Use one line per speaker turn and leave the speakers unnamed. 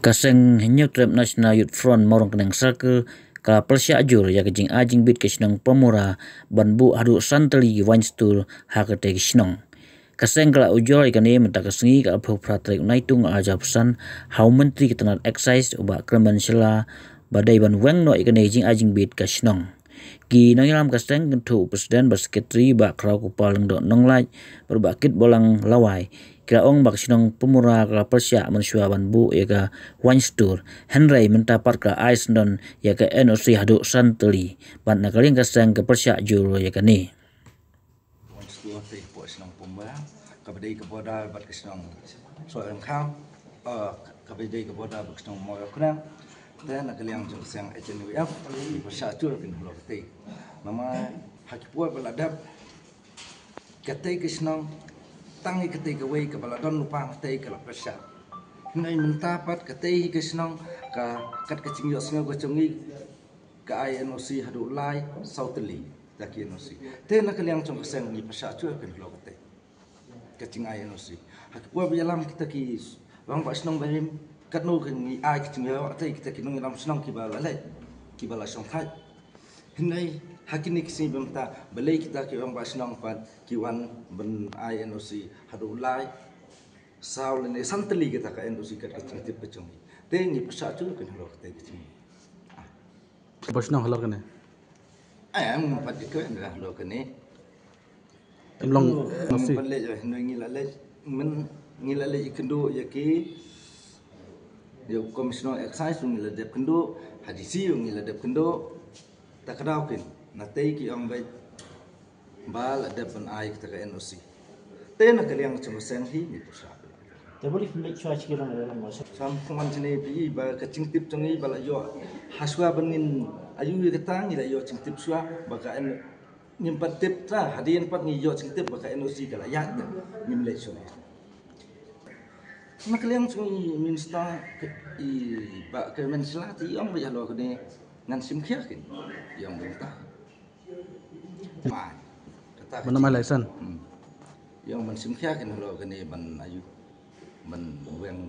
Kaseng hinyok Trip National Youth Front morong kenang sake ka Persya ajur ya kejing ajing bit kesinong pemura banbu hadu santeli Weinstuhl hakete kesinong. Kaseng kala ujol ikane menta kesengi ka apho pratrik naitung aja pesan hau menteri ketenat excise uba kremen sela badai ban weng no ikane ajing bit kesinong. Ki nangilam kaseng kentu presiden bersekretari ba krau kupal ndo nonglaj berbakit bolang lawai kira ong bak sinong pemura kala Persya mensua banbu ya ka Weinstuhl Henry mentapat ka Iceland ya ka NOC hadu santeli ban nakaling kaseng ke Persya juro ya ka ni
Weinstuhl te po sinong pemura kabadai ke boda bat ke sinong soal kham kabadai ke boda bat sinong moyo kurang dan nakaling jong sang HNWF di Persya juro kin blok te mama hakipua baladap kate ke sinong tangi kate ke wei ke baladon lupa kate ke la Persya ngai mentapat kate ke sinong ka kat kecing yo singo ko chongi ka INOC hadu lai sauteli taki NOC te nakaliang jong sang di Persya juro kin blok te kecing INOC hakipua bialam kita ki bang ba sinong barim katno kin ai kecing yo te kita ki nong lam sinong ki bala le ki bala song khai hinai hakini kisi bemta balai kita ki bang ba sinong pat ki wan ben INOC hadu lai saul ne santeli kita ka NOC kat kecing tip kecing te ni Persya juro kin blok te kecing
Bosno halor kene.
am pat ke ndah lo kene
Emlong nasi.
Balai jo ngilale men ngilale ikendo ya ki yo komisioner excise ngila de kendo hadisi ngila de kendo takadau kin natei ki ong bai bal ada pen ai kita ka NOC te na kaliang chungsen hi ni Persya
Te boleh pilih cuaca kira dalam masa.
sam kuman sini pi ba ka cingtip chungi bala yo haswa benin ayu kata ngila yo cingtip sua baka en nyimpat tip tra hadian pat ngi yo cingtip baka NOC kala ya ngimle suni nakaliang chungi minsta i ba ke mensela ti ong ba lo kene ngan sim khia kin yang benta ma kata
Mana malaisan.
yang men sim khia kin lo kene ban ayu men weng